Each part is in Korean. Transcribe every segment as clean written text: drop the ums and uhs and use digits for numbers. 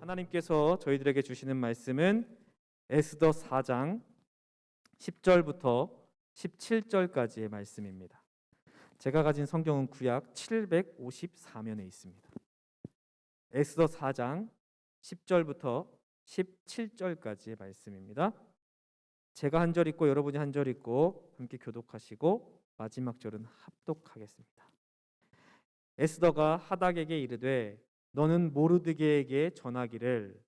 하나님께서 저희들에게 주시는 말씀은 에스더 4장 10절부터 17절까지의 말씀입니다. 제가 가진 성경은 구약 754면에 있습니다. 에스더 4장 10절부터 17절까지의 말씀입니다. 제가 한 절 읽고 여러분이 한 절 읽고 함께 교독하시고 마지막 절은 합독하겠습니다. 에스더가 하닥에게 이르되 너는 모르드게에게 전하기를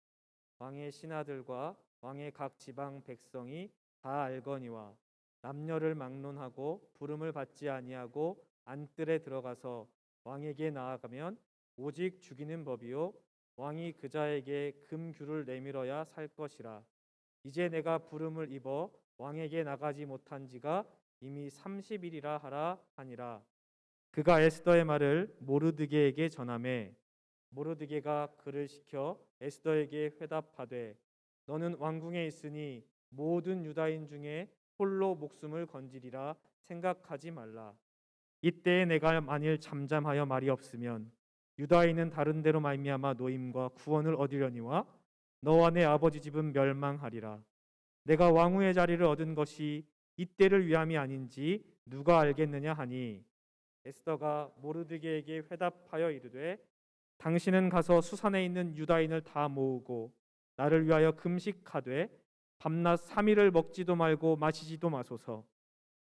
왕의 신하들과 왕의 각 지방 백성이 다 알거니와 남녀를 막론하고 부름을 받지 아니하고 안뜰에 들어가서 왕에게 나아가면 오직 죽이는 법이요 왕이 그자에게 금규를 내밀어야 살 것이라. 이제 내가 부름을 입어 왕에게 나가지 못한 지가 이미 30일이라 하라 하니라. 그가 에스더의 말을 모르드게에게 전하매 모르드게가 그를 시켜 에스더에게 회답하되 너는 왕궁에 있으니 모든 유다인 중에 홀로 목숨을 건지리라 생각하지 말라. 이때에 내가 만일 잠잠하여 말이 없으면 유다인은 다른 데로 말미암아 노임과 구원을 얻으려니와 너와 내 아버지 집은 멸망하리라. 내가 왕후의 자리를 얻은 것이 이때를 위함이 아닌지 누가 알겠느냐 하니 에스더가 모르드게에게 회답하여 이르되 당신은 가서 수산에 있는 유다인을 다 모으고 나를 위하여 금식하되 밤낮 3일을 먹지도 말고 마시지도 마소서.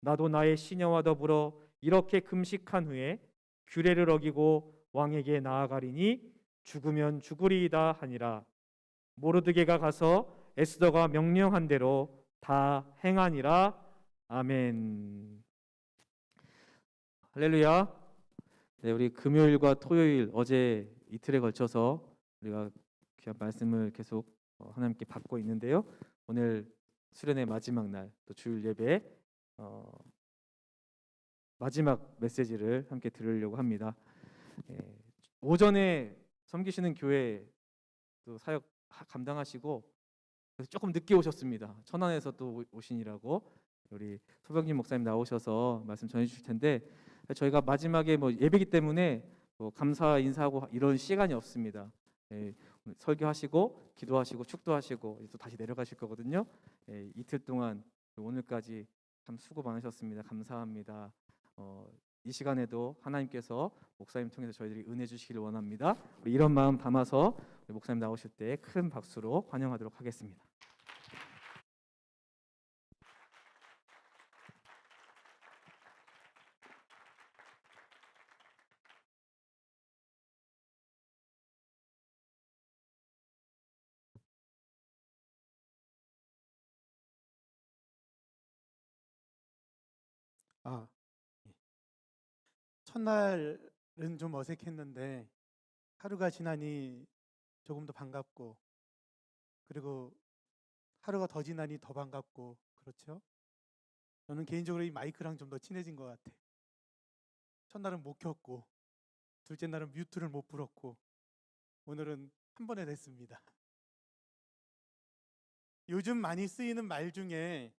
나도 나의 시녀와 더불어 이렇게 금식한 후에 규례를 어기고 왕에게 나아가리니 죽으면 죽으리이다 하니라. 모르드게가 가서 에스더가 명령한 대로 다 행하니라. 아멘. 할렐루야. 네, 우리 금요일과 토요일 어제 이틀에 걸쳐서 우리가 귀한 말씀을 계속 하나님께 받고 있는데요. 오늘 수련의 마지막 날, 또 주일 예배 마지막 메시지를 함께 들으려고 합니다. 오전에 섬기시는 교회 또 사역 감당하시고 그래서 조금 늦게 오셨습니다. 천안에서 또 오시니라고 우리 소병진 목사님 나오셔서 말씀 전해주실 텐데 저희가 마지막에 예배기 때문에 감사 인사하고 이런 시간이 없습니다. 설교하시고 기도하시고 축도하시고 또 다시 내려가실 거거든요. 이틀 동안 오늘까지 참 수고 많으셨습니다. 감사합니다. 이 시간에도 하나님께서 목사님 통해서 저희들이 은혜 주시기를 원합니다. 이런 마음 담아서 목사님 나오실 때 큰 박수로 환영하도록 하겠습니다. 첫날은 좀 어색했는데 하루가 지나니 조금 더 반갑고, 그리고 하루가 더 지나니 더 반갑고, 그렇죠? 저는 개인적으로 이 마이크랑 좀 더 친해진 것 같아요. 첫날은 못 켰고, 둘째 날은 뮤트를 못 불었고, 오늘은 한 번에 됐습니다. 요즘 많이 쓰이는 말 중에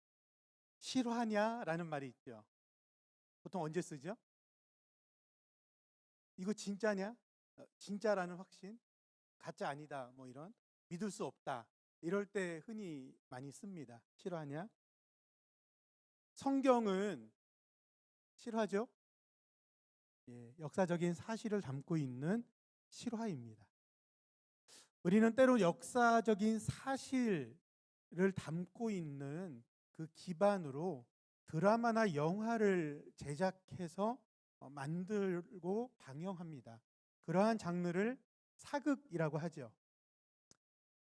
실화냐라는 말이 있죠. 보통 언제 쓰죠? 이거 진짜냐? 진짜라는 확신? 가짜 아니다. 이런 믿을 수 없다. 이럴 때 흔히 많이 씁니다. 실화냐? 성경은 실화죠? 역사적인 사실을 담고 있는 실화입니다. 우리는 때로 역사적인 사실을 담고 있는 그 기반으로 드라마나 영화를 제작해서 만들고 방영합니다. 그러한 장르를 사극이라고 하죠.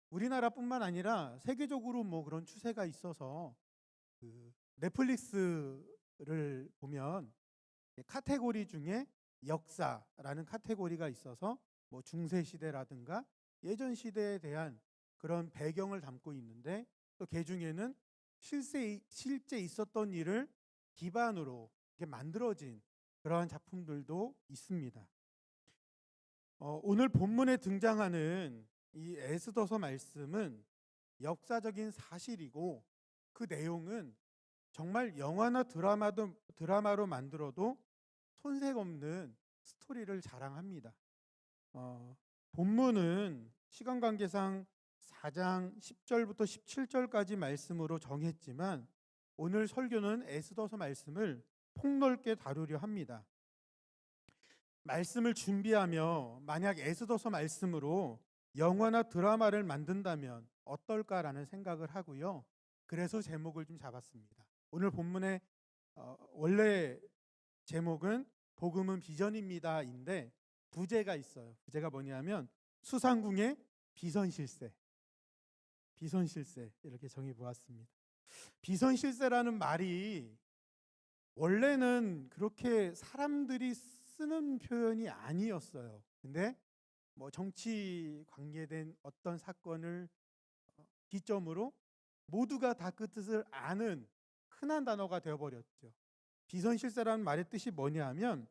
우리나라뿐만 아니라 세계적으로 그런 추세가 있어서 넷플릭스를 보면 카테고리 중에 역사라는 카테고리가 있어서 중세 시대라든가 예전 시대에 대한 그런 배경을 담고 있는데, 또 그 중에는 실제 있었던 일을 기반으로 이렇게 만들어진 그러한 작품들도 있습니다. 오늘 본문에 등장하는 이 에스더서 말씀은 역사적인 사실이고, 그 내용은 정말 영화나 드라마로 만들어도 손색 없는 스토리를 자랑합니다. 본문은 시간 관계상 4장 10절부터 17절까지 말씀으로 정했지만 오늘 설교는 에스더서 말씀을 폭넓게 다루려 합니다. 말씀을 준비하며 만약 에스더서 말씀으로 영화나 드라마를 만든다면 어떨까라는 생각을 하고요. 그래서 제목을 좀 잡았습니다. 오늘 본문의 원래 제목은 복음은 비전입니다인데 부제가 있어요. 부제가 뭐냐면 수상궁의 비선실세 이렇게 정해 보았습니다. 비선실세라는 말이 원래는 그렇게 사람들이 쓰는 표현이 아니었어요. 근데 뭐 정치 관계된 어떤 사건을 기점으로 모두가 다 그 뜻을 아는 흔한 단어가 되어버렸죠. 비선실세라는 말의 뜻이 뭐냐 하면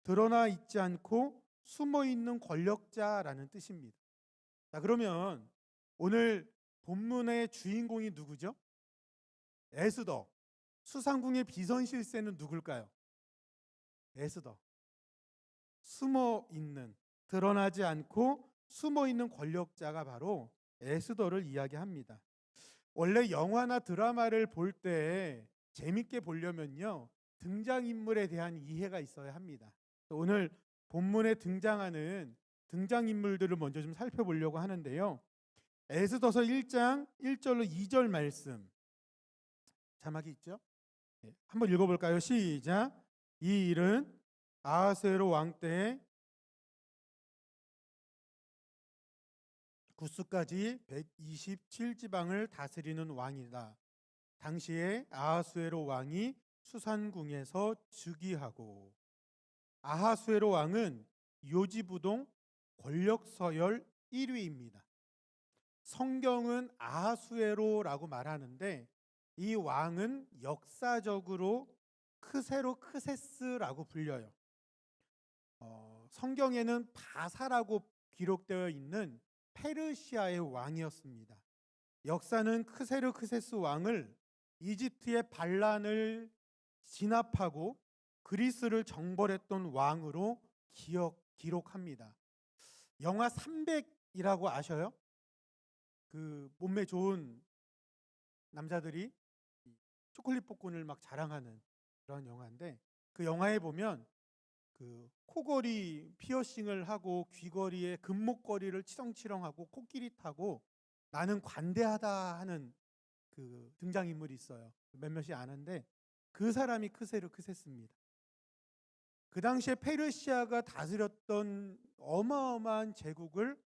드러나 있지 않고 숨어있는 권력자라는 뜻입니다. 자, 그러면 오늘 본문의 주인공이 누구죠? 에스더. 수상궁의 비선실세는 누굴까요? 에스더. 숨어있는, 드러나지 않고 숨어있는 권력자가 바로 에스더를 이야기합니다. 원래 영화나 드라마를 볼 때 재밌게 보려면요, 등장인물에 대한 이해가 있어야 합니다. 오늘 본문에 등장하는 등장인물들을 먼저 좀 살펴보려고 하는데요. 에스더서 1장 1절로 2절 말씀 자막이 있죠? 한번 읽어볼까요? 시작. 이 일은 아하스웨로 왕 때에 구스까지 127지방을 다스리는 왕이다. 당시에 아하스웨로 왕이 수산궁에서 즉위하고, 아하스웨로 왕은 요지부동 권력 서열 1위입니다. 성경은 아하수에로라고 말하는데 이 왕은 역사적으로 크세로 크세스라고 불려요. 성경에는 바사라고 기록되어 있는 페르시아의 왕이었습니다. 역사는 크세르 크세스 왕을 이집트의 반란을 진압하고 그리스를 정벌했던 왕으로 기록합니다. 영화 300이라고 아셔요? 그 몸매 좋은 남자들이 초콜릿 복근을 막 자랑하는 그런 영화인데, 그 영화에 보면 그 코걸이 피어싱을 하고 귀걸이에 금목걸이를 치렁치렁하고 코끼리 타고 나는 관대하다 하는 그 등장인물이 있어요. 몇몇이 아는데 그 사람이 크세르 크세스입니다. 그 당시에 페르시아가 다스렸던 어마어마한 제국을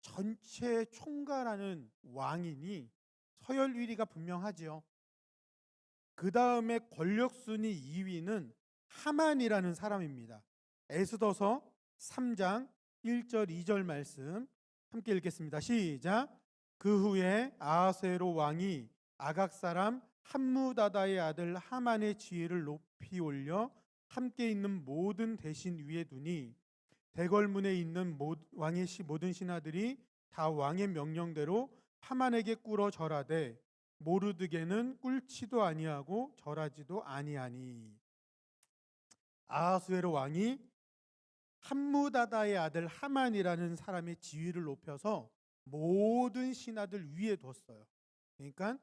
전체 총괄하는 왕이니 서열 1위가 분명하지요. 그 다음에 권력순위 2위는 하만이라는 사람입니다. 에스더서 3장 1절 2절 말씀 함께 읽겠습니다. 시작. 그 후에 아하스웨로 왕이 아각 사람 함무다다의 아들 하만의 지위를 높이 올려 함께 있는 모든 대신 위에 두니 대궐문에 있는 왕의 모든 신하들이 다 왕의 명령대로 하만에게 꿇어 절하되 모르드게는 꿇지도 아니하고 절하지도 아니하니. 아하수에로 왕이 함무다다의 아들 하만이라는 사람의 지위를 높여서 모든 신하들 위에 뒀어요. 그러니까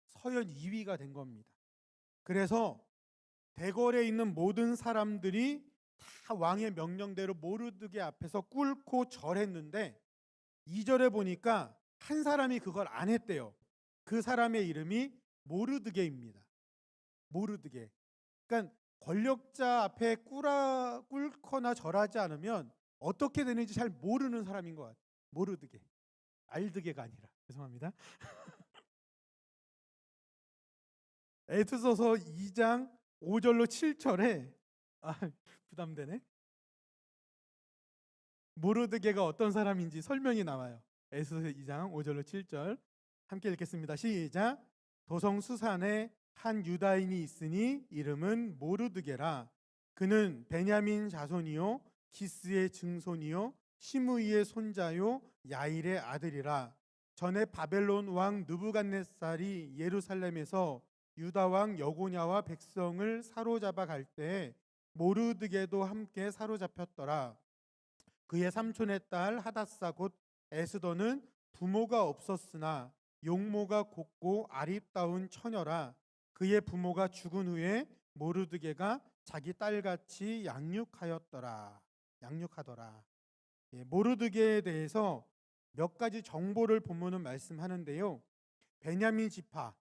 서열 2위가 된 겁니다. 그래서 대궐에 있는 모든 사람들이 다 왕의 명령대로 모르드게 앞에서 꿇고 절했는데 2절에 보니까 한 사람이 그걸 안 했대요. 그 사람의 이름이 모르드게입니다. 모르드게. 그러니까 권력자 앞에 꿇거나 절하지 않으면 어떻게 되는지 잘 모르는 사람인 것 같아요. 모르드게. 알드게가 아니라. 죄송합니다. 에스더서 2장 5절로 7절에 부담되네. 모르드게가 어떤 사람인지 설명이 나와요. 에스더서 2장 5절로 7절 함께 읽겠습니다. 시작. 도성 수산에 한 유다인이 있으니 이름은 모르드게라. 그는 베냐민 자손이요 기스의 증손이요 시므이의 손자요 야일의 아들이라. 전에 바벨론 왕 느부갓네살이 예루살렘에서 유다 왕 여고냐와 백성을 사로잡아 갈 때에 모르드게도 함께 사로잡혔더라. 그의 삼촌의 딸 하닷사 곧 에스더는 부모가 없었으나 용모가 곱고 아리따운 처녀라. 그의 부모가 죽은 후에 모르드게가 자기 딸같이 양육하더라. 모르드게에 대해서 몇 가지 정보를 본문은 말씀하는데요. 베냐민 지파,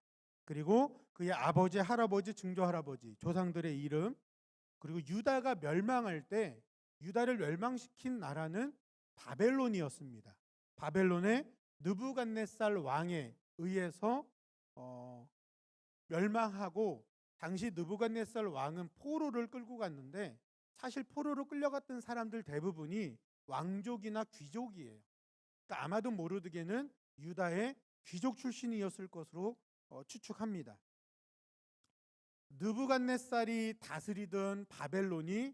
그리고 그의 아버지, 할아버지, 증조할아버지, 조상들의 이름, 그리고 유다가 멸망할 때 유다를 멸망시킨 나라는 바벨론이었습니다. 바벨론의 느부갓네살 왕에 의해서 멸망하고, 당시 느부갓네살 왕은 포로를 끌고 갔는데 사실 포로로 끌려갔던 사람들 대부분이 왕족이나 귀족이에요. 그러니까 아마도 모르드게는 유다의 귀족 출신이었을 것으로 추측합니다. 느부갓네살이 다스리던 바벨론이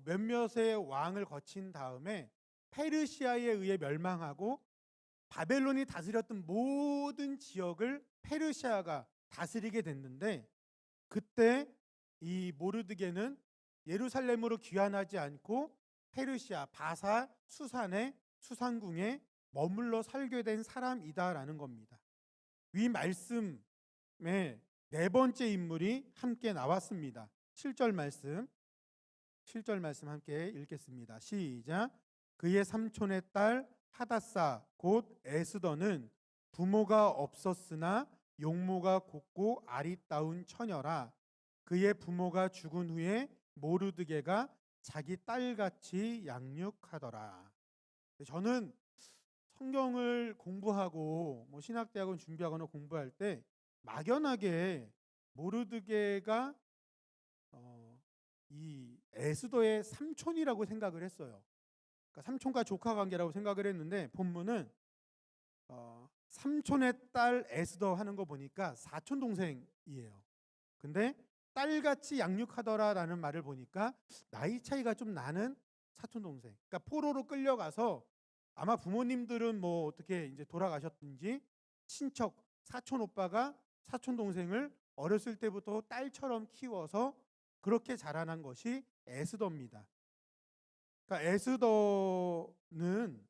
몇몇의 왕을 거친 다음에 페르시아에 의해 멸망하고, 바벨론이 다스렸던 모든 지역을 페르시아가 다스리게 됐는데, 그때 이 모르드게는 예루살렘으로 귀환하지 않고 페르시아 바사 수산의 수산궁에 머물러 살게 된 사람이다라는 겁니다. 위 말씀에 네 번째 인물이 함께 나왔습니다. 7절 말씀 함께 읽겠습니다. 시작. 그의 삼촌의 딸 하다사 곧 에스더는 부모가 없었으나 용모가 곱고 아리따운 처녀라. 그의 부모가 죽은 후에 모르드게가 자기 딸같이 양육하더라. 저는 성경을 공부하고 신학대학원 준비하거나 공부할 때 막연하게 모르드게가 이 에스더의 삼촌이라고 생각을 했어요. 그러니까 삼촌과 조카 관계라고 생각을 했는데, 본문은 삼촌의 딸 에스더 하는 거 보니까 사촌 동생이에요. 근데 딸같이 양육하더라라는 말을 보니까 나이 차이가 좀 나는 사촌 동생. 그러니까 포로로 끌려가서 아마 부모님들은 어떻게 이제 돌아가셨든지 친척 사촌 오빠가 사촌 동생을 어렸을 때부터 딸처럼 키워서 그렇게 자라난 것이 에스더입니다. 그러니까 에스더는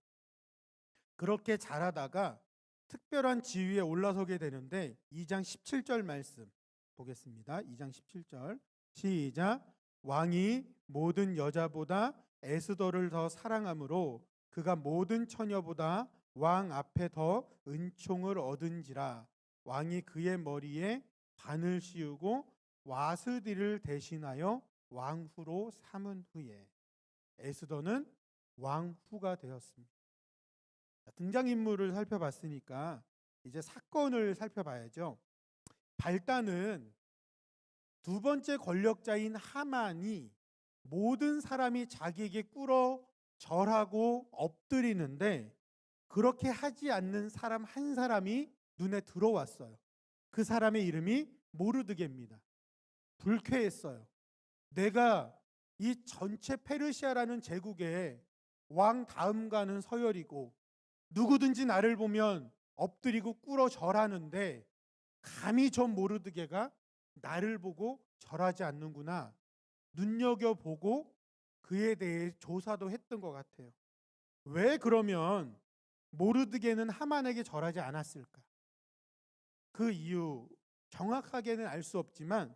그렇게 자라다가 특별한 지위에 올라서게 되는데, 2장 17절 말씀 보겠습니다. 2장 17절 시작. 왕이 모든 여자보다 에스더를 더 사랑하므로 그가 모든 처녀보다 왕 앞에 더 은총을 얻은지라. 왕이 그의 머리에 관을 씌우고 와스디를 대신하여 왕후로 삼은 후에 에스더는 왕후가 되었습니다. 등장인물을 살펴봤으니까 이제 사건을 살펴봐야죠. 발단은 두 번째 권력자인 하만이 모든 사람이 자기에게 꿇어 절하고 엎드리는데, 그렇게 하지 않는 사람 한 사람이 눈에 들어왔어요. 그 사람의 이름이 모르드게입니다. 불쾌했어요. 내가 이 전체 페르시아라는 제국의 왕 다음가는 서열이고, 누구든지 나를 보면 엎드리고 꿇어 절하는데 감히 저 모르드게가 나를 보고 절하지 않는구나, 눈여겨보고 그에 대해 조사도 했던 것 같아요. 왜 그러면 모르드게는 하만에게 절하지 않았을까? 그 이유 정확하게는 알 수 없지만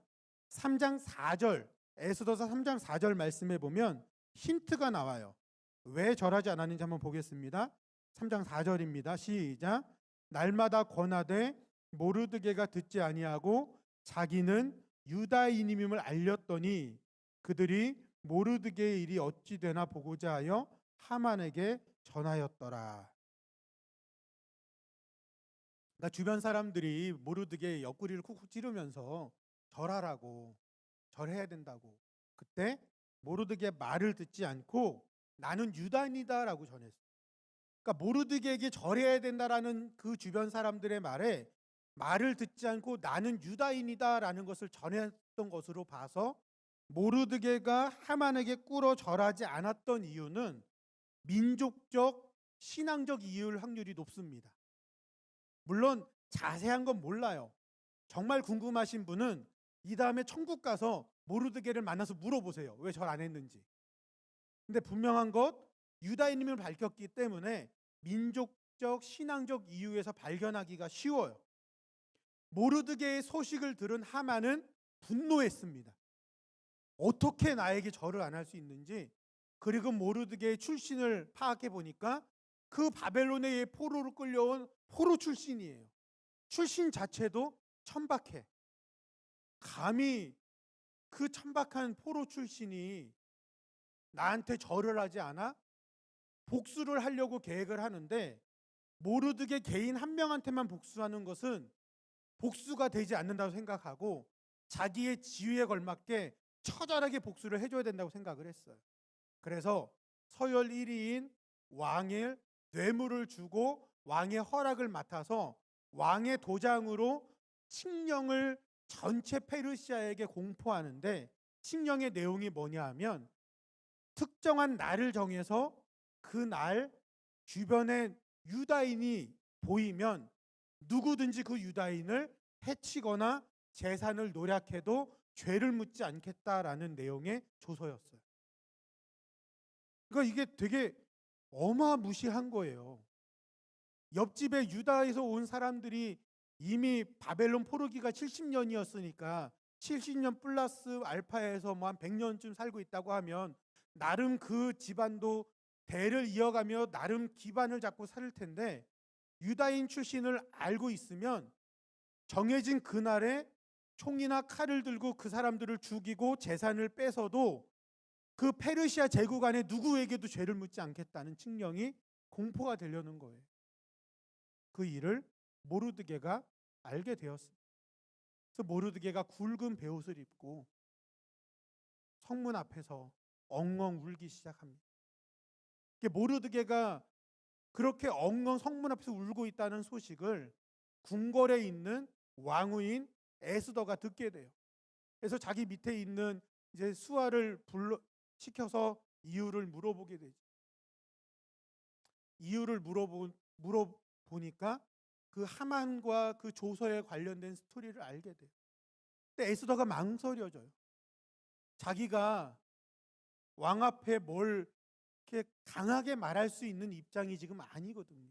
3장 4절, 에스더서 3장 4절 말씀에 보면 힌트가 나와요. 왜 절하지 않았는지 한번 보겠습니다. 3장 4절입니다. 시작. 날마다 권하되 모르드게가 듣지 아니하고 자기는 유다인임을 알렸더니 그들이 모르드게의 일이 어찌 되나 보고자 하여 하만에게 전하였더라. 그러니까 주변 사람들이 모르드게의 옆구리를 쿡쿡 찌르면서 절하라고, 절해야 된다고, 그때 모르드게 말을 듣지 않고 나는 유다인이다라고 전했어요. 그러니까 모르드게에게 절해야 된다라는 그 주변 사람들의 말을 듣지 않고 나는 유다인이다라는 것을 전했던 것으로 봐서, 모르드게가 하만에게 꿇어 절하지 않았던 이유는 민족적, 신앙적 이유일 확률이 높습니다. 물론 자세한 건 몰라요. 정말 궁금하신 분은 이 다음에 천국 가서 모르드게를 만나서 물어보세요. 왜 절 안 했는지. 근데 분명한 것, 유다인임을 밝혔기 때문에 민족 역사적, 신앙적 이유에서 발견하기가 쉬워요. 모르드게의 소식을 들은 하만은 분노했습니다. 어떻게 나에게 절을 안 할 수 있는지. 그리고 모르드게의 출신을 파악해 보니까 그 바벨론의 포로로 끌려온 포로 출신이에요. 출신 자체도 천박해. 감히 그 천박한 포로 출신이 나한테 절을 하지 않아? 복수를 하려고 계획을 하는데, 모르드게 개인 한 명한테만 복수하는 것은 복수가 되지 않는다고 생각하고 자기의 지위에 걸맞게 처절하게 복수를 해줘야 된다고 생각을 했어요. 그래서 서열 1위인 왕의 뇌물을 주고 왕의 허락을 맡아서 왕의 도장으로 칙령을 전체 페르시아에게 공포하는데, 칙령의 내용이 뭐냐 하면 특정한 날을 정해서 그 날 주변에 유다인이 보이면 누구든지 그 유다인을 해치거나 재산을 노략해도 죄를 묻지 않겠다라는 내용의 조서였어요. 그러니까 이게 되게 어마무시한 거예요. 옆집에 유다에서 온 사람들이 이미 바벨론 포로기가 70년이었으니까 70년 플러스 알파에서 뭐 한 100년쯤 살고 있다고 하면 나름 그 집안도 대를 이어가며 나름 기반을 잡고 살 텐데, 유다인 출신을 알고 있으면 정해진 그날에 총이나 칼을 들고 그 사람들을 죽이고 재산을 뺏어도 그 페르시아 제국 안에 누구에게도 죄를 묻지 않겠다는 칙령이 공포가 되려는 거예요. 그 일을 모르드게가 알게 되었습니다. 그래서 모르드게가 굵은 베옷을 입고 성문 앞에서 엉엉 울기 시작합니다. 모르드게가 그렇게 엉엉 성문 앞에서 울고 있다는 소식을 궁궐에 있는 왕후인 에스더가 듣게 돼요. 그래서 자기 밑에 있는 이제 수하를 시켜서 이유를 물어보게 되죠. 이유를 물어보니까 그 하만과 그 조서에 관련된 스토리를 알게 돼요. 근데 에스더가 망설여져요. 자기가 왕 앞에 뭘 이렇게 강하게 말할 수 있는 입장이 지금 아니거든요.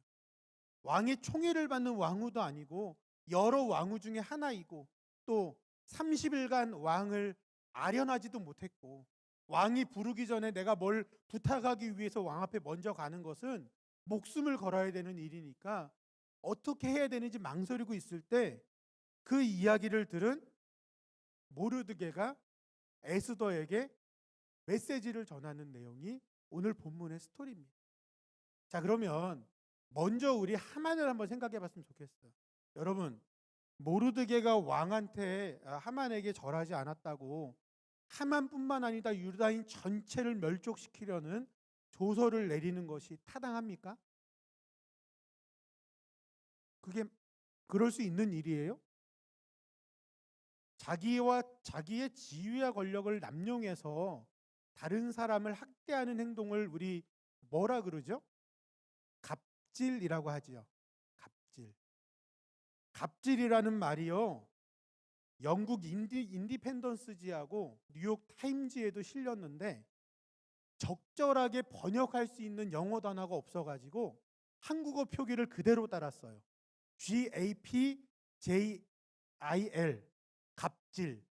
왕의 총애를 받는 왕후도 아니고 여러 왕후 중에 하나이고 또 30일간 왕을 아련하지도 못했고, 왕이 부르기 전에 내가 뭘 부탁하기 위해서 왕 앞에 먼저 가는 것은 목숨을 걸어야 되는 일이니까 어떻게 해야 되는지 망설이고 있을 때 그 이야기를 들은 모르드게가 에스더에게 메시지를 전하는 내용이 오늘 본문의 스토리입니다. 자, 그러면 먼저 우리 하만을 한번 생각해 봤으면 좋겠어요. 여러분, 모르드게가 왕한테 하만에게 절하지 않았다고 하만뿐만 아니라 유다인 전체를 멸족시키려는 조서를 내리는 것이 타당합니까? 그게 그럴 수 있는 일이에요? 자기의 지위와 권력을 남용해서 다른 사람을 학대하는 행동을 우리 뭐라 그러죠? 갑질이라고 하지요. 갑질. 갑질이라는 말이요, 영국 인디펜던스지하고 뉴욕 타임즈에도 실렸는데 적절하게 번역할 수 있는 영어 단어가 없어가지고 한국어 표기를 그대로 따랐어요. GAPJIL, 갑질.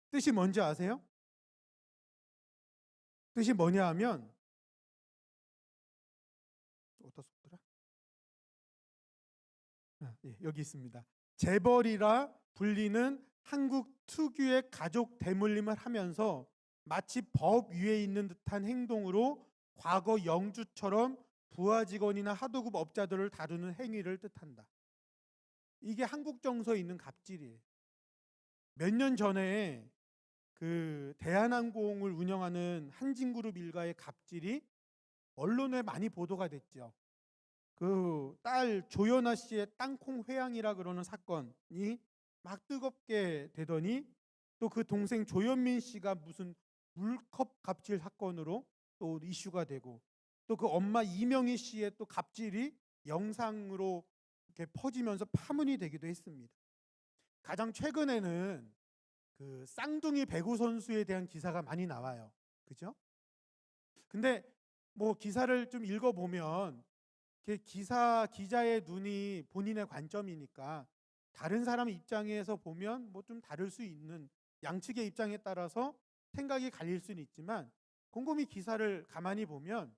뜻이 뭔지 아세요? 뜻이 뭐냐 하면, 어디다 썼더라? 여기 있습니다. 재벌이라 불리는 한국 특유의 가족 대물림을 하면서 마치 법 위에 있는 듯한 행동으로 과거 영주처럼 부하 직원이나 하도급 업자들을 다루는 행위를 뜻한다. 이게 한국 정서에 있는 갑질이에요. 몇 년 전에 그 대한항공을 운영하는 한진그룹 일가의 갑질이 언론에 많이 보도가 됐죠. 그 딸 조연아 씨의 땅콩 회항이라 그러는 사건이 막 뜨겁게 되더니, 또 그 동생 조현민 씨가 무슨 물컵 갑질 사건으로 또 이슈가 되고, 또 그 엄마 이명희 씨의 또 갑질이 영상으로 이렇게 퍼지면서 파문이 되기도 했습니다. 가장 최근에는 그 쌍둥이 배구 선수에 대한 기사가 많이 나와요. 그죠? 근데 뭐 기사를 좀 읽어보면 기자의 눈이 본인의 관점이니까 다른 사람 입장에서 보면 뭐 좀 다를 수 있는 양측의 입장에 따라서 생각이 갈릴 수는 있지만 곰곰이 기사를 가만히 보면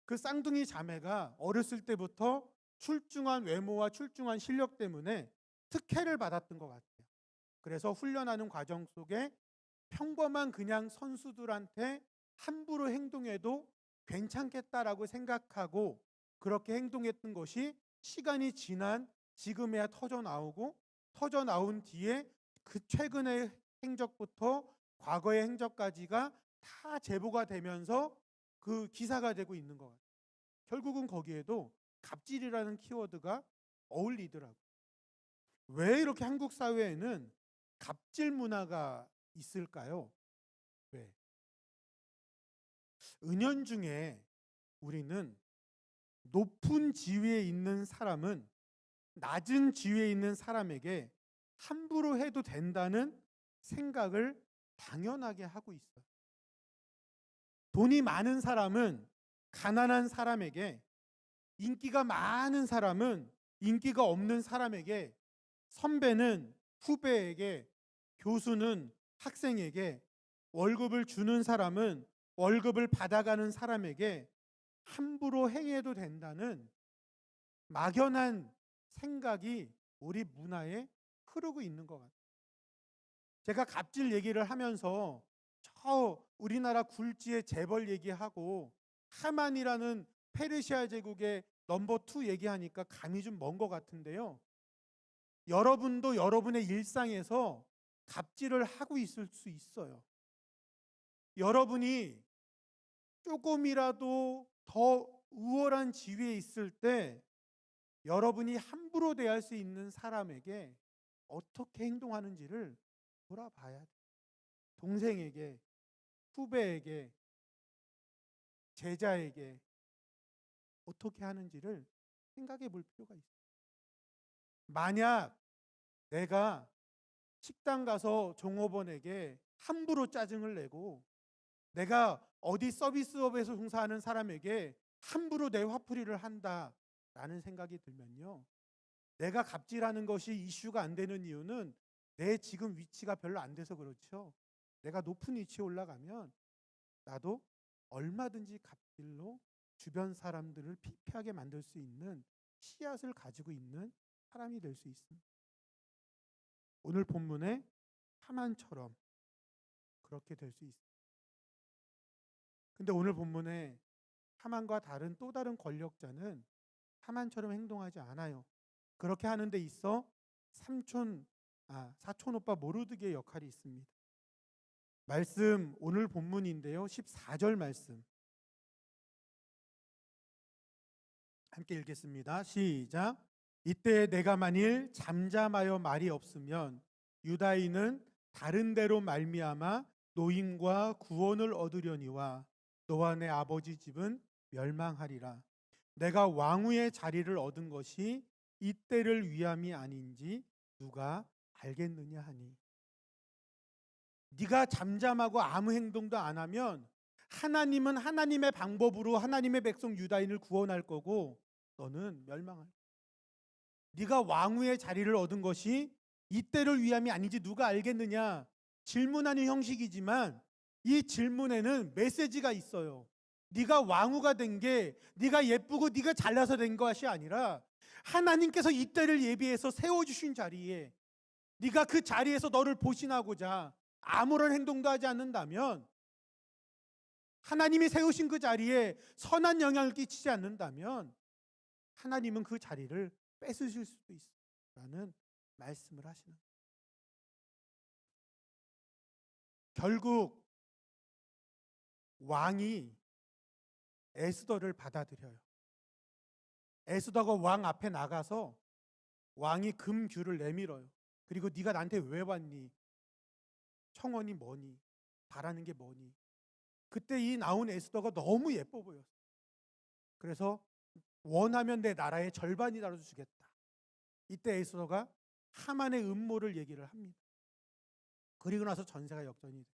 그 쌍둥이 자매가 어렸을 때부터 출중한 외모와 출중한 실력 때문에 특혜를 받았던 것 같아요. 그래서 훈련하는 과정 속에 평범한 그냥 선수들한테 함부로 행동해도 괜찮겠다라고 생각하고 그렇게 행동했던 것이 시간이 지난 지금에야 터져 나오고, 터져 나온 뒤에 그 최근의 행적부터 과거의 행적까지가 다 제보가 되면서 그 기사가 되고 있는 것 같아요. 결국은 거기에도 갑질이라는 키워드가 어울리더라고요. 왜 이렇게 한국 사회에는 갑질 문화가 있을까요? 왜? 은연중에 우리는 높은 지위에 있는 사람은 낮은 지위에 있는 사람에게 함부로 해도 된다는 생각을 당연하게 하고 있어요. 돈이 많은 사람은 가난한 사람에게, 인기가 많은 사람은 인기가 없는 사람에게, 선배는 후배에게, 교수는 학생에게, 월급을 주는 사람은 월급을 받아가는 사람에게 함부로 행해도 된다는 막연한 생각이 우리 문화에 흐르고 있는 것 같아요. 제가 갑질 얘기를 하면서 저 우리나라 굴지의 재벌 얘기하고 하만이라는 페르시아 제국의 넘버 2 얘기하니까 감이 좀 먼 것 같은데요. 여러분도 여러분의 일상에서 갑질을 하고 있을 수 있어요. 여러분이 조금이라도 더 우월한 지위에 있을 때 여러분이 함부로 대할 수 있는 사람에게 어떻게 행동하는지를 돌아봐야 돼요. 동생에게, 후배에게, 제자에게 어떻게 하는지를 생각해 볼 필요가 있어요. 만약 내가 식당 가서 종업원에게 함부로 짜증을 내고 내가 어디 서비스업에서 종사하는 사람에게 함부로 내 화풀이를 한다라는 생각이 들면요. 내가 갑질하는 것이 이슈가 안 되는 이유는 내 지금 위치가 별로 안 돼서 그렇죠. 내가 높은 위치에 올라가면 나도 얼마든지 갑질로 주변 사람들을 피폐하게 만들 수 있는 씨앗을 가지고 있는 사람이 될 수 있습니다. 오늘 본문에 하만처럼 그렇게 될 수 있습니다. 근데 오늘 본문에 하만과 다른 또 다른 권력자는 하만처럼 행동하지 않아요. 그렇게 하는 데 있어 사촌 오빠 모르드게의 역할이 있습니다. 말씀 오늘 본문인데요. 14절 말씀 함께 읽겠습니다. 시작. 이때 내가 만일 잠잠하여 말이 없으면 유다인은 다른 데로 말미암아 노임과 구원을 얻으려니와 너와 내 아버지 집은 멸망하리라. 내가 왕후의 자리를 얻은 것이 이때를 위함이 아닌지 누가 알겠느냐 하니. 네가 잠잠하고 아무 행동도 안 하면 하나님은 하나님의 방법으로 하나님의 백성 유다인을 구원할 거고 너는 멸망할 거야. 네가 왕후의 자리를 얻은 것이 이때를 위함이 아닌지 누가 알겠느냐. 질문하는 형식이지만 이 질문에는 메시지가 있어요. 네가 왕후가 된 게 네가 예쁘고 네가 잘나서 된 것이 아니라 하나님께서 이때를 예비해서 세워주신 자리에 네가 그 자리에서 너를 보신하고자 아무런 행동도 하지 않는다면, 하나님이 세우신 그 자리에 선한 영향을 끼치지 않는다면 하나님은 그 자리를 뺏으실 수도 있다는 말씀을 하시는 거예요. 결국 왕이 에스더를 받아들여요. 에스더가 왕 앞에 나가서 왕이 금규를 내밀어요. 그리고 네가 나한테 왜 왔니? 청원이 뭐니? 바라는 게 뭐니? 그때 이 나온 에스더가 너무 예뻐 보였어요. 그래서 원하면 내 나라의 절반이라도 주겠다. 이때 에스더가 하만의 음모를 얘기를 합니다. 그리고 나서 전세가 역전이 돼요.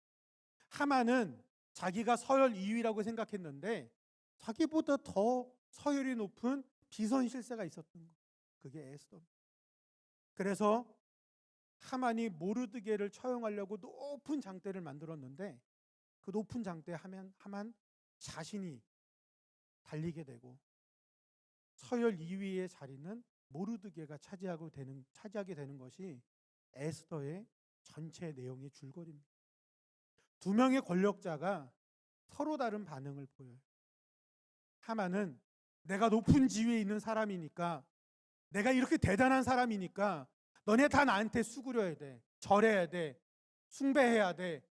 하만은 자기가 서열 2위라고 생각했는데 자기보다 더 서열이 높은 기선 실세가 있었던 거. 그게 에스더. 그래서 하만이 모르드게를 처형하려고 높은 장대를 만들었는데 그 높은 장대에 하만 자신이 달리게 되고 서열 2위의 자리는 모르드게가 차지하게 되는 것이 에스더의 전체 내용의 줄거리입니다. 두 명의 권력자가 서로 다른 반응을 보여요. 하만은 내가 높은 지위에 있는 사람이니까, 내가 이렇게 대단한 사람이니까 너네 다 나한테 수구려야 돼, 절해야 돼, 숭배해야 돼.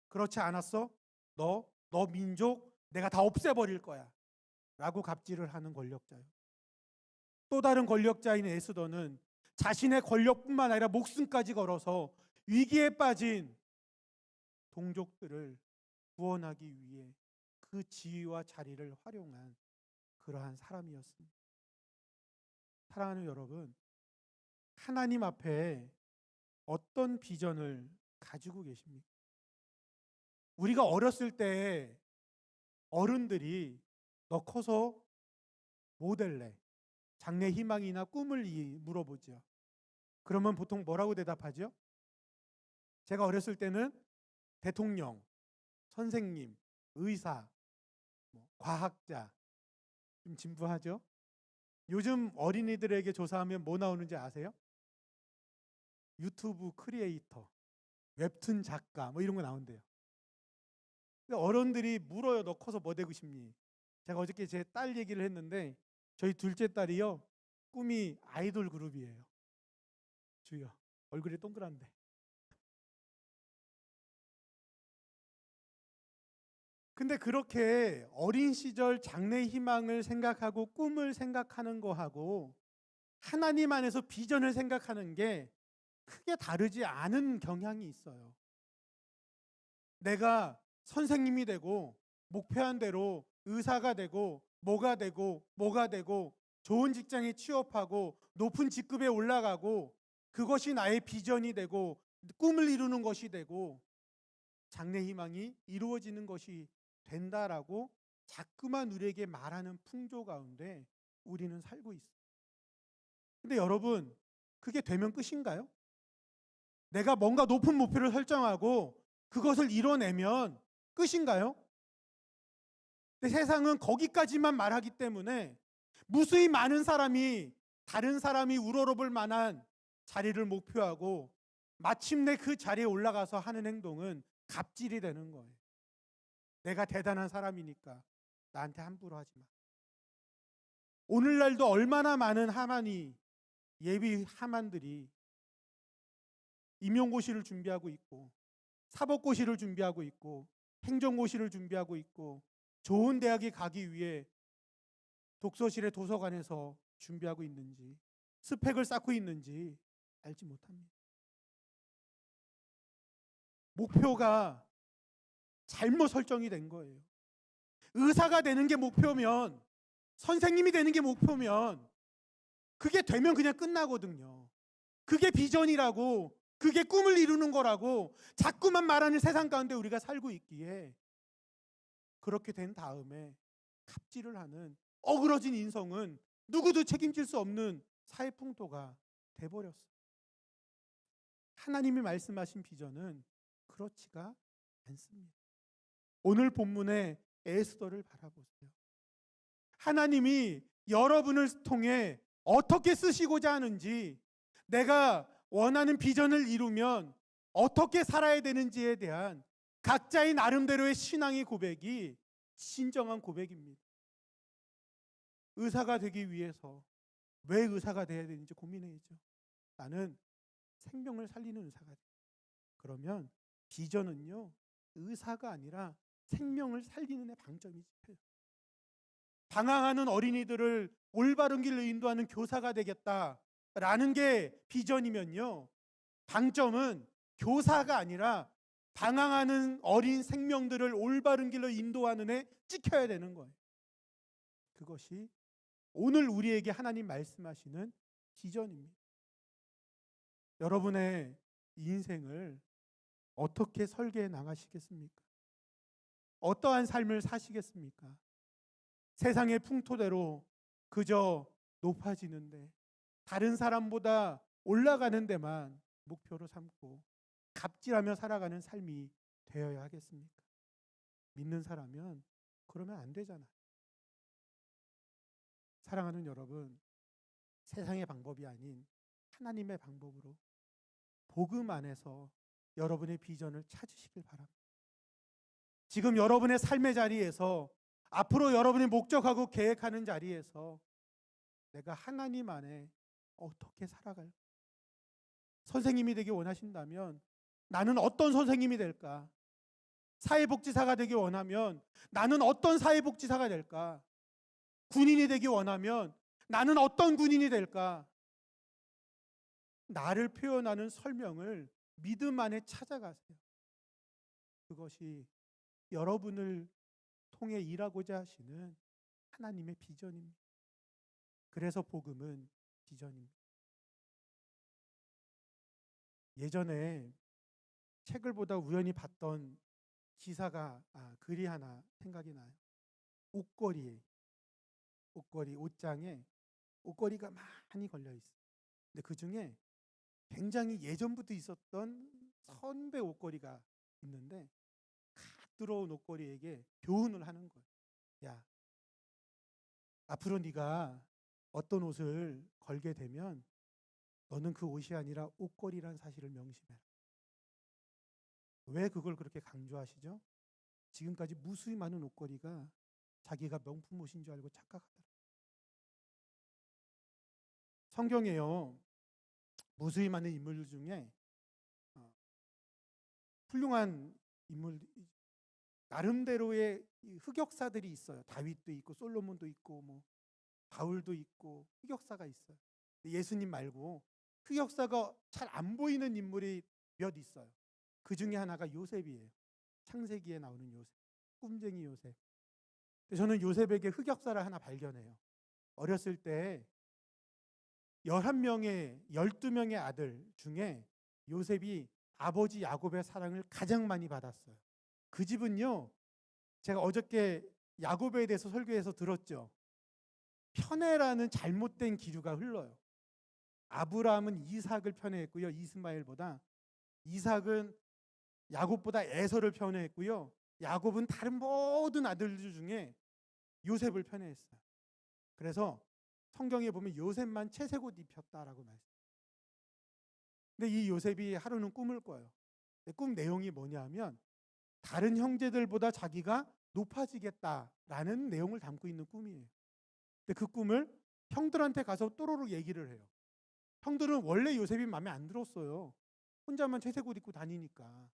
그렇지 않았어? 너 민족 내가 다 없애버릴 거야 라고 갑질을 하는 권력자예요. 또 다른 권력자인 에스더는 자신의 권력뿐만 아니라 목숨까지 걸어서 위기에 빠진 동족들을 구원하기 위해 그 지위와 자리를 활용한 그러한 사람이었습니다. 사랑하는 여러분, 하나님 앞에 어떤 비전을 가지고 계십니까? 우리가 어렸을 때 어른들이 너 커서 뭐 될래? 장래 희망이나 꿈을 물어보죠. 그러면 보통 뭐라고 대답하죠? 제가 어렸을 때는 대통령, 선생님, 의사, 과학자, 좀 진부하죠? 요즘 어린이들에게 조사하면 뭐 나오는지 아세요? 유튜브 크리에이터, 웹툰 작가 뭐 이런 거 나온대요. 어른들이 물어요. 너 커서 뭐 되고 싶니? 제가 어저께 제 딸 얘기를 했는데 저희 둘째 딸이요, 꿈이 아이돌 그룹이에요. 주여, 얼굴이 동그란데. 근데 그렇게 어린 시절 장래 희망을 생각하고 꿈을 생각하는 거하고 하나님 안에서 비전을 생각하는 게 크게 다르지 않은 경향이 있어요. 내가 선생님이 되고 목표한 대로 의사가 되고 뭐가 되고 좋은 직장에 취업하고 높은 직급에 올라가고 그것이 나의 비전이 되고 꿈을 이루는 것이 되고 장래 희망이 이루어지는 것이 된다라고 자꾸만 우리에게 말하는 풍조 가운데 우리는 살고 있어요. 근데 여러분, 그게 되면 끝인가요? 내가 뭔가 높은 목표를 설정하고 그것을 이뤄내면 끝인가요? 근데 세상은 거기까지만 말하기 때문에 무수히 많은 사람이 다른 사람이 우러러볼 만한 자리를 목표하고 마침내 그 자리에 올라가서 하는 행동은 갑질이 되는 거예요. 내가 대단한 사람이니까 나한테 함부로 하지 마. 오늘날도 얼마나 많은 하만이, 예비 하만들이 임용고시를 준비하고 있고 사법고시를 준비하고 있고 행정고시를 준비하고 있고 좋은 대학에 가기 위해 독서실에 도서관에서 준비하고 있는지 스펙을 쌓고 있는지 알지 못합니다. 목표가 잘못 설정이 된 거예요. 의사가 되는 게 목표면, 선생님이 되는 게 목표면 그게 되면 그냥 끝나거든요. 그게 비전이라고, 그게 꿈을 이루는 거라고 자꾸만 말하는 세상 가운데 우리가 살고 있기에 그렇게 된 다음에 갑질을 하는 어그러진 인성은 누구도 책임질 수 없는 사회 풍토가 돼버렸어요. 하나님이 말씀하신 비전은 그렇지가 않습니다. 오늘 본문의 에스더를 바라보세요. 하나님이 여러분을 통해 어떻게 쓰시고자 하는지, 내가 원하는 비전을 이루면 어떻게 살아야 되는지에 대한 각자의 나름대로의 신앙의 고백이 진정한 고백입니다. 의사가 되기 위해서 왜 의사가 돼야 되는지 고민해야죠. 나는 생명을 살리는 의사가 돼. 그러면 비전은요, 의사가 아니라 생명을 살리는 데 방점이 찍혀요. 방황하는 어린이들을 올바른 길로 인도하는 교사가 되겠다라는 게 비전이면요, 방점은 교사가 아니라 방황하는 어린 생명들을 올바른 길로 인도하는 데 찍혀야 되는 거예요. 그것이 오늘 우리에게 하나님 말씀하시는 비전입니다. 여러분의 인생을 어떻게 설계해 나가시겠습니까? 어떠한 삶을 사시겠습니까? 세상의 풍토대로 그저 높아지는데, 다른 사람보다 올라가는 데만 목표로 삼고 갑질하며 살아가는 삶이 되어야 하겠습니까? 믿는 사람은 그러면 안 되잖아요. 사랑하는 여러분, 세상의 방법이 아닌 하나님의 방법으로 복음 안에서 여러분의 비전을 찾으시길 바랍니다. 지금 여러분의 삶의 자리에서, 앞으로 여러분이 목적하고 계획하는 자리에서 내가 하나님 안에 어떻게 살아갈까? 선생님이 되기 원하신다면 나는 어떤 선생님이 될까? 사회복지사가 되기 원하면 나는 어떤 사회복지사가 될까? 군인이 되기 원하면 나는 어떤 군인이 될까? 나를 표현하는 설명을 믿음 안에 찾아가세요. 그것이 여러분을 통해 일하고자 하시는 하나님의 비전입니다. 그래서 복음은 비전입니다. 예전에 책을 보다 우연히 봤던 글이 하나 생각이 나요. 옷걸이, 옷장에 옷걸이가 많이 걸려 있어요. 근데 그 중에 굉장히 예전부터 있었던 선배 옷걸이가 있는데, 갓 들어온 옷걸이에게 교훈을 하는 거예요. 야, 앞으로 네가 어떤 옷을 걸게 되면 너는 그 옷이 아니라 옷걸이란 사실을 명심해라. 왜 그걸 그렇게 강조하시죠? 지금까지 무수히 많은 옷걸이가 자기가 명품 옷인 줄 알고 착각하더라. 성경에요, 무수히 많은 인물 중에 훌륭한 인물, 나름대로의 흑역사들이 있어요. 다윗도 있고 솔로몬도 있고 뭐 바울도 있고 흑역사가 있어요. 예수님 말고 흑역사가 잘 안 보이는 인물이 몇 있어요. 그 중에 하나가 요셉이에요. 창세기에 나오는 요셉, 꿈쟁이 요셉. 저는 요셉에게 흑역사를 하나 발견해요. 어렸을 때 12명의 아들 중에 요셉이 아버지 야곱의 사랑을 가장 많이 받았어요. 그 집은요, 제가 어저께 야곱에 대해서 설교해서 들었죠. 편애라는 잘못된 기류가 흘러요. 아브라함은 이삭을 편애했고요. 이삭은 야곱보다 에서를 편애했고요. 야곱은 다른 모든 아들들 중에 요셉을 편애했어요. 그래서 성경에 보면 요셉만 채색 옷 입혔다라고 말씀해요. 근데 이 요셉이 하루는 꿈을 꿔요. 꿈 내용이 뭐냐면 다른 형제들보다 자기가 높아지겠다라는 내용을 담고 있는 꿈이에요. 근데 그 꿈을 형들한테 가서 또로록 얘기를 해요. 형들은 원래 요셉이 마음에 안 들었어요. 혼자만 채색 옷 입고 다니니까.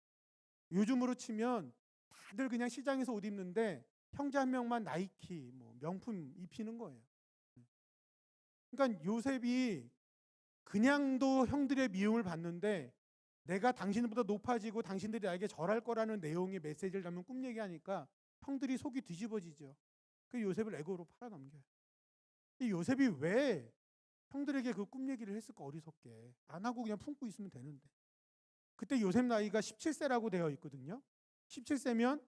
요즘으로 치면 다들 그냥 시장에서 옷 입는데 형제 한 명만 나이키, 명품 입히는 거예요. 그러니까 요셉이 그냥도 형들의 미움을 받는데 내가 당신들보다 높아지고 당신들이 나에게 절할 거라는 내용의 메시지를 담은 꿈 얘기하니까 형들이 속이 뒤집어지죠. 그 요셉을 애고로 팔아넘겨요. 이 요셉이 왜 형들에게 그 꿈 얘기를 했을까? 어리석게 안 하고 그냥 품고 있으면 되는데. 그때 요셉 나이가 17세라고 되어 있거든요. 17세면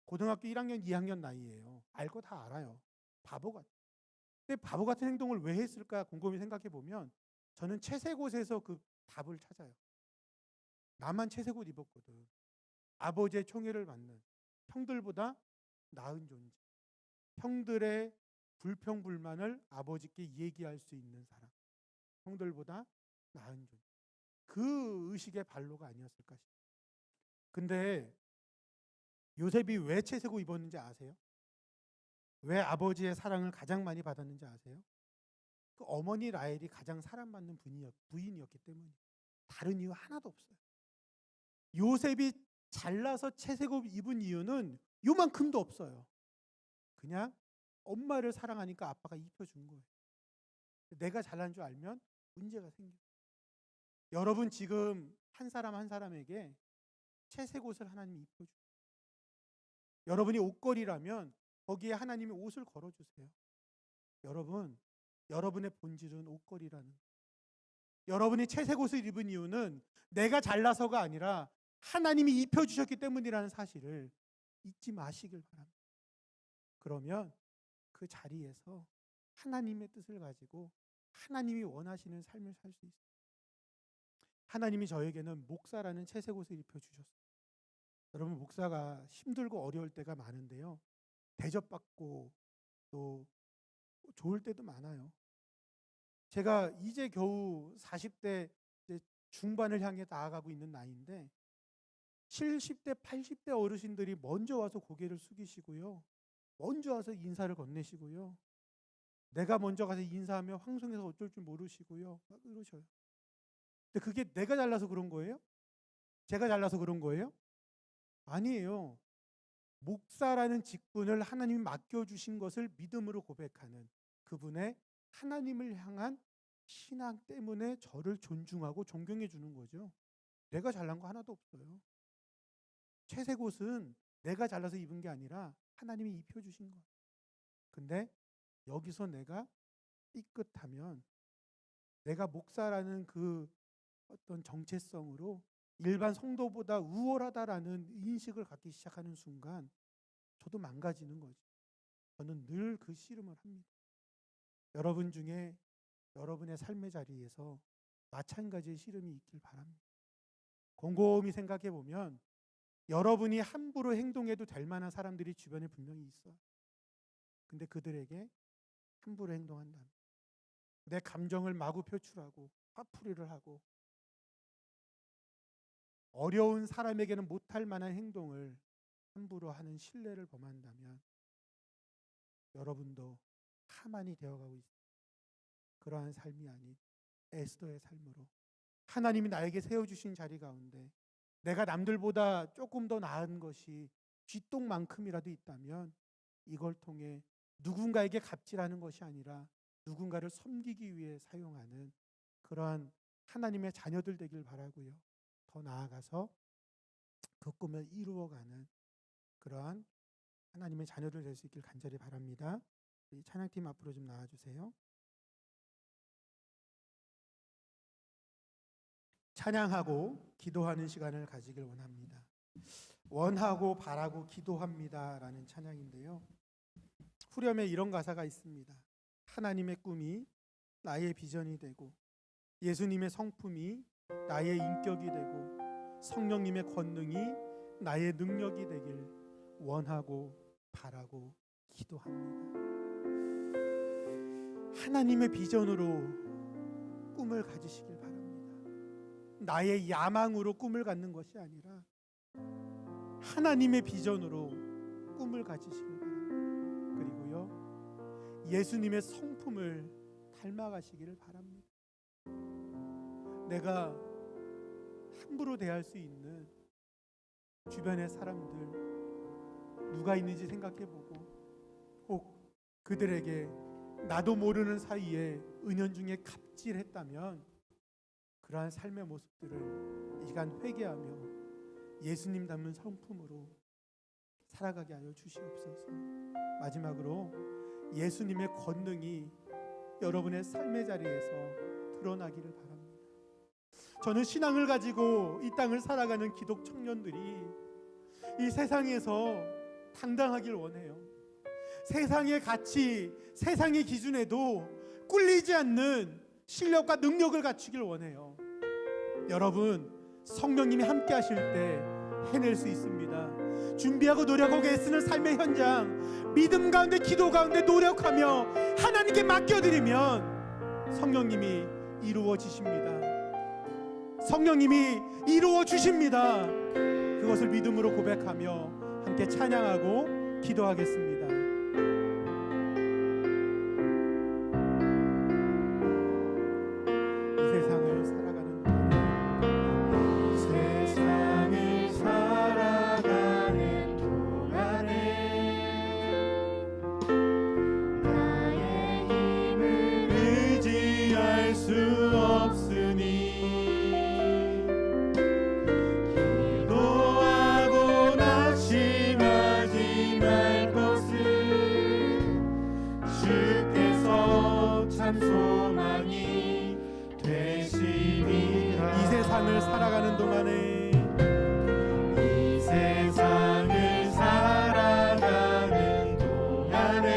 고등학교 1학년, 2학년 나이예요. 알 거 다 알아요. 바보 같아. 근데 바보 같은 행동을 왜 했을까 곰곰이 생각해 보면 저는 채색 옷에서 그 답을 찾아요. 나만 채색 옷 입었거든. 아버지의 총애를 받는 형들보다 나은 존재. 형들의 불평불만을 아버지께 얘기할 수 있는 사람. 형들보다 나은 존재. 그 의식의 발로가 아니었을까 싶어요. 근데 요셉이 왜 채색 옷 입었는지 아세요? 왜 아버지의 사랑을 가장 많이 받았는지 아세요? 그 어머니 라헬이 가장 사랑받는 부인이었기 때문이에요. 다른 이유 하나도 없어요. 요셉이 잘나서 채색 옷 입은 이유는 요만큼도 없어요. 그냥 엄마를 사랑하니까 아빠가 입혀준 거예요. 내가 잘난 줄 알면 문제가 생겨요. 여러분 지금 한 사람 한 사람에게 채색 옷을 하나님이 입혀주세요. 여러분이 옷걸이라면 거기에 하나님이 옷을 걸어주세요. 여러분의 본질은 옷걸이라는 거예요. 여러분이 채색 옷을 입은 이유는 내가 잘나서가 아니라 하나님이 입혀주셨기 때문이라는 사실을 잊지 마시길 바랍니다. 그러면 그 자리에서 하나님의 뜻을 가지고 하나님이 원하시는 삶을 살 수 있어요. 하나님이 저에게는 목사라는 채색옷을 입혀주셨어요. 여러분, 목사가 힘들고 어려울 때가 많은데요, 대접받고 또 좋을 때도 많아요. 제가 이제 겨우 40대 이제 중반을 향해 나아가고 있는 나이인데 70대, 80대 어르신들이 먼저 와서 고개를 숙이시고요, 먼저 와서 인사를 건네시고요, 내가 먼저 가서 인사하면 황송해서 어쩔 줄 모르시고요, 막 이러셔요. 근데 그게 내가 잘나서 그런 거예요? 제가 잘나서 그런 거예요? 아니에요. 목사라는 직분을 하나님이 맡겨주신 것을 믿음으로 고백하는 그분의 하나님을 향한 신앙 때문에 저를 존중하고 존경해 주는 거죠. 내가 잘난 거 하나도 없어요. 채색옷은 내가 잘나서 입은 게 아니라 하나님이 입혀주신 거예요. 근데 여기서 내가 삐끗하면 내가 목사라는 그 어떤 정체성으로 일반 성도보다 우월하다라는 인식을 갖기 시작하는 순간 저도 망가지는 거죠. 저는 늘 그 씨름을 합니다. 여러분 중에 여러분의 삶의 자리에서 마찬가지의 씨름이 있길 바랍니다. 곰곰이 생각해 보면 여러분이 함부로 행동해도 될 만한 사람들이 주변에 분명히 있어요. 근데 그들에게 함부로 행동한다면, 내 감정을 마구 표출하고 화풀이를 하고 어려운 사람에게는 못할 만한 행동을 함부로 하는 신뢰를 범한다면 여러분도 하만이 되어가고 있습니다. 그러한 삶이 아닌 에스더의 삶으로 하나님이 나에게 세워주신 자리 가운데 내가 남들보다 조금 더 나은 것이 쥐똥만큼이라도 있다면 이걸 통해 누군가에게 갑질하는 것이 아니라 누군가를 섬기기 위해 사용하는 그러한 하나님의 자녀들 되길 바라고요. 더 나아가서 그 꿈을 이루어가는 그러한 하나님의 자녀들 될 수 있길 간절히 바랍니다. 우리 찬양팀 앞으로 좀 나와주세요. 찬양하고 기도하는 시간을 가지길 원합니다. 원하고 바라고 기도합니다 라는 찬양인데요, 후렴에 이런 가사가 있습니다. 하나님의 꿈이 나의 비전이 되고 예수님의 성품이 나의 인격이 되고 성령님의 권능이 나의 능력이 되길 원하고 바라고 기도합니다. 하나님의 비전으로 꿈을 가지시길 바랍니다. 나의 야망으로 꿈을 갖는 것이 아니라 하나님의 비전으로 꿈을 가지시길 바랍니다. 그리고요, 예수님의 성품을 닮아가시기를 바랍니다. 내가 함부로 대할 수 있는 주변의 사람들 누가 있는지 생각해보고 혹 그들에게 나도 모르는 사이에 은연중에 갑질했다면 그러한 삶의 모습들을 이 시간 회개하며 예수님 닮은 성품으로 살아가게 하여 주시옵소서. 마지막으로 예수님의 권능이 여러분의 삶의 자리에서 드러나기를 바랍니다. 저는 신앙을 가지고 이 땅을 살아가는 기독 청년들이 이 세상에서 당당하길 원해요. 세상의 가치, 세상의 기준에도 꿀리지 않는 실력과 능력을 갖추길 원해요. 여러분, 성령님이 함께 하실 때 해낼 수 있습니다. 준비하고 노력하고 애쓰는 삶의 현장, 믿음 가운데 기도 가운데 노력하며 하나님께 맡겨드리면 성령님이 이루어지십니다. 성령님이 이루어 주십니다. 그것을 믿음으로 고백하며 함께 찬양하고 기도하겠습니다. 이 세상을 살아가는 동안에 나의 힘을 의지할 수 없으니 소망이 되시리라. 이 세상을 살아가는 동안에 이 세상을 살아가는 동안에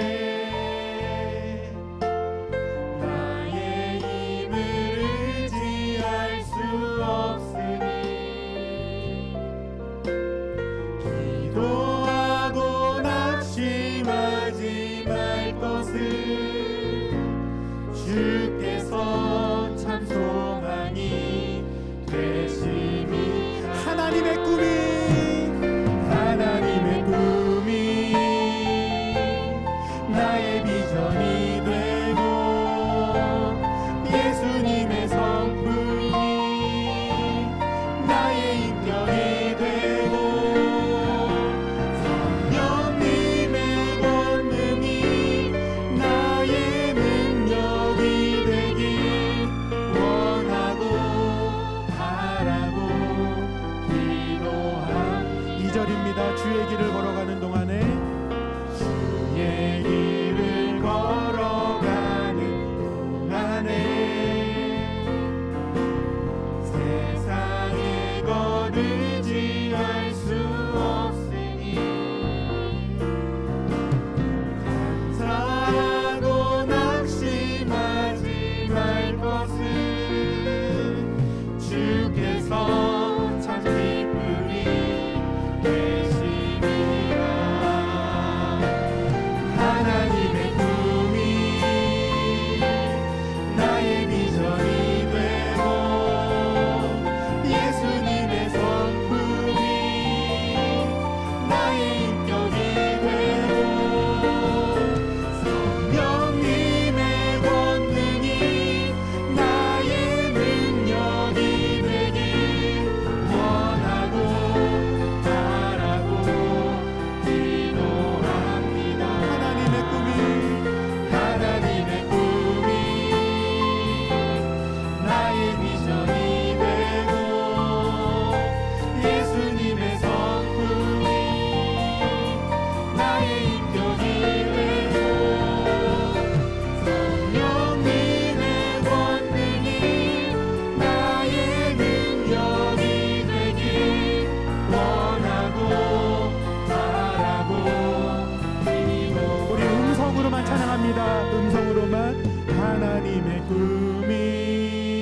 하나님의 꿈이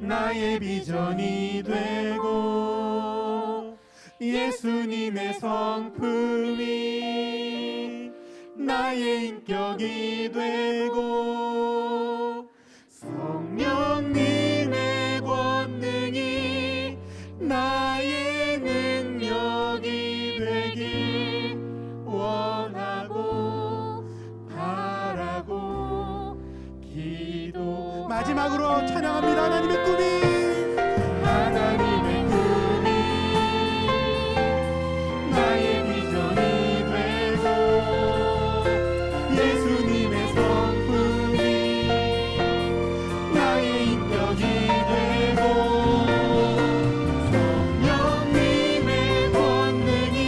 나의 비전이 되고 예수님의 성품이 나의 인격이 되고 성령님의 권능이 나의 능력이 되길 원하고 바라고 기도. 마지막으로 찬양합니다. 하나님의 꿈이 나의 비전이 되고 예수님의 성품이 나의 인격이 되고 성령님의 권능이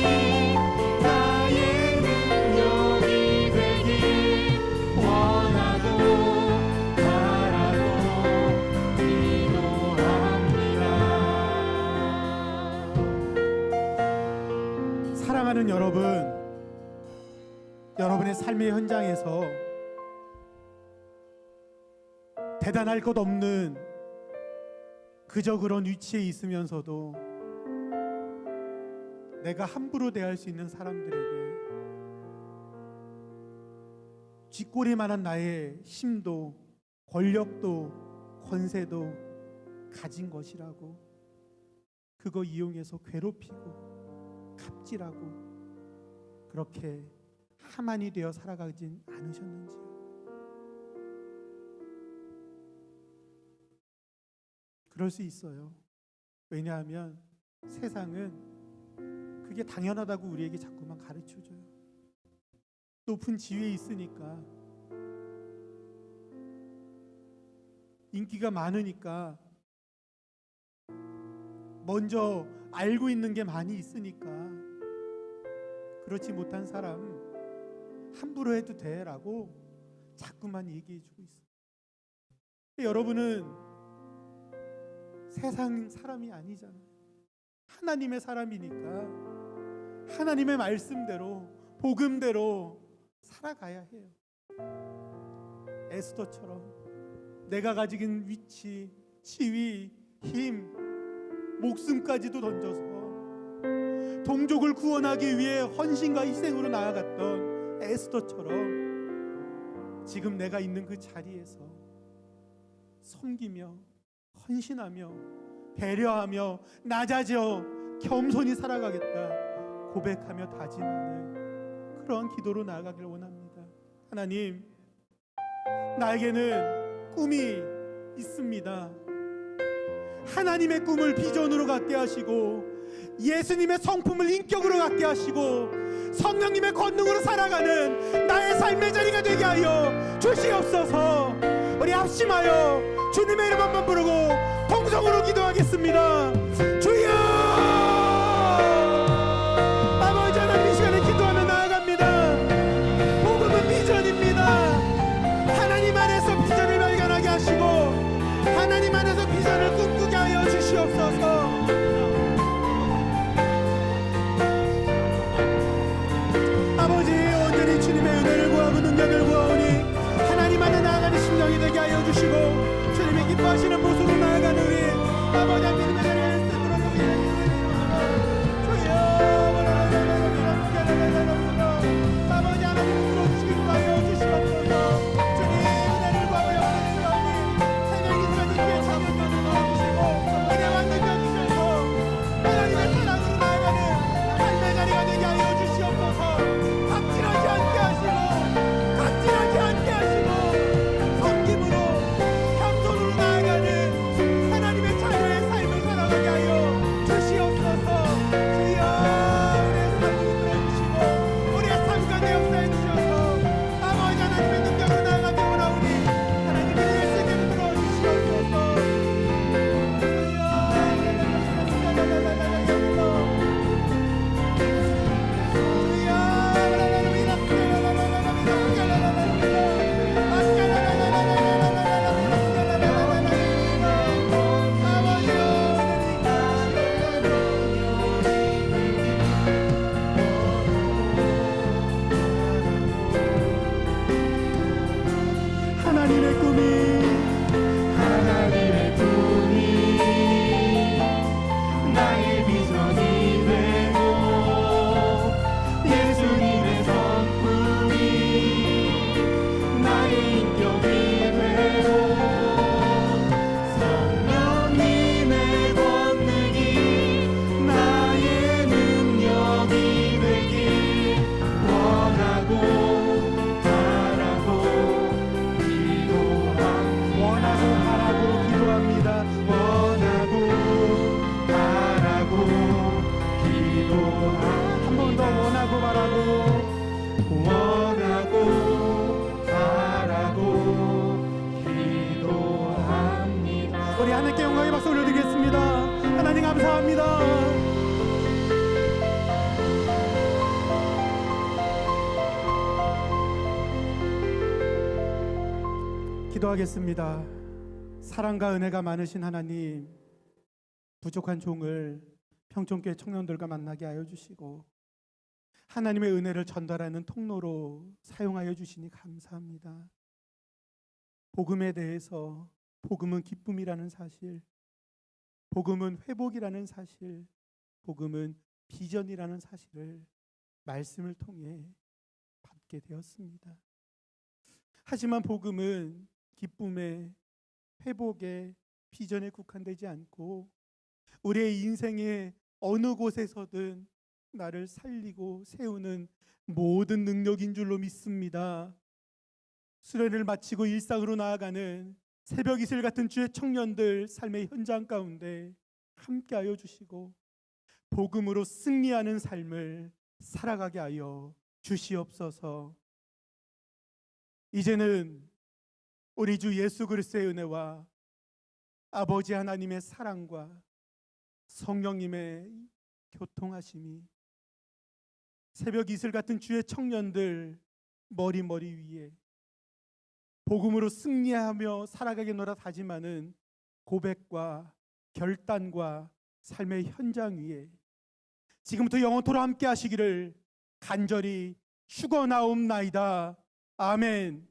나의 능력이 되길 원하고 바라고 기도합니다. 사랑하는 여러분, 여러분의 삶의 현장에서 대단할 것 없는 그저 그런 위치에 있으면서도 내가 함부로 대할 수 있는 사람들에게 쥐꼬리만한 나의 힘도 권력도 권세도 가진 것이라고 그거 이용해서 괴롭히고 갑질하고 그렇게 하만이 되어 살아가진 않으셨는지요? 그럴 수 있어요. 왜냐하면 세상은 그게 당연하다고 우리에게 자꾸만 가르쳐줘요. 높은 지위에 있으니까, 인기가 많으니까, 먼저 알고 있는 게 많이 있으니까 그렇지 못한 사람 함부로 해도 돼라고 자꾸만 얘기해주고 있어요. 여러분은 세상 사람이 아니잖아요. 하나님의 사람이니까 하나님의 말씀대로 복음대로 살아가야 해요. 에스더처럼 내가 가지고 위치, 지위, 힘, 목숨까지도 던져서 동족을 구원하기 위해 헌신과 희생으로 나아갔던 에스더처럼 지금 내가 있는 그 자리에서 섬기며 헌신하며 배려하며 낮아져 겸손히 살아가겠다 고백하며 다짐하는 그러한 기도로 나아가길 원합니다. 하나님, 나에게는 꿈이 있습니다. 하나님의 꿈을 비전으로 갖게 하시고 예수님의 성품을 인격으로 갖게 하시고 성령님의 권능으로 살아가는 나의 삶의 자리가 되게 하여 주시옵소서. 우리 합심하여 주님의 이름 한번 부르고 통성으로 기도하겠습니다. 주여! 아버지 하나님, 이 시간에 기도하며 나아갑니다. 복음은 비전입니다. 하나님 안에서 비전을 발견하게 하시고 하나님 안에서 비전을 꿈꾸게 하여 주시옵소서. 아버지, 온전히 주님의 은혜를 구하고 능력을 구하오니 하나님 안에 나아가는 심령이 되게 하여 주시고 주님이 기뻐하시는 모습으로 나아가는 우리 아버지 하나님의 자리에 쓰도록 주여 아버지 하나님 들어주시길 하여 주시옵소서. 주님 은혜를 구하고 영광을 구하오니 새벽 인사님께 작은 것을 넣어주시고 은혜와 능력 주셔서 하나님의 사랑으로 나아가는 삶의 자리가 되게 하여 주시옵소서. 갑질하지 않게 하시고 섬김으로 겸손으로 나아가는 하나님의 자녀의 삶을 우리 하나님께 영광의 박수 올려드리겠습니다. 하나님 감사합니다. 기도하겠습니다. 사랑과 은혜가 많으신 하나님, 부족한 종을 평촌교회 청년들과 만나게 하여 주시고 하나님의 은혜를 전달하는 통로로 사용하여 주시니 감사합니다. 복음에 대해서, 복음은 기쁨이라는 사실, 복음은 회복이라는 사실, 복음은 비전이라는 사실을 말씀을 통해 받게 되었습니다. 하지만 복음은 기쁨에, 회복에, 비전에 국한되지 않고 우리의 인생의 어느 곳에서든 나를 살리고 세우는 모든 능력인 줄로 믿습니다. 수련을 마치고 일상으로 나아가는 새벽 이슬 같은 주의 청년들 삶의 현장 가운데 함께하여 주시고 복음으로 승리하는 삶을 살아가게 하여 주시옵소서. 이제는 우리 주 예수 그리스도의 은혜와 아버지 하나님의 사랑과 성령님의 교통하심이 새벽 이슬 같은 주의 청년들 머리 위에 복음으로 승리하며 살아가겠노라 다짐하는 고백과 결단과 삶의 현장 위에 지금부터 영원토록 함께 하시기를 간절히 축원하옵나이다. 아멘.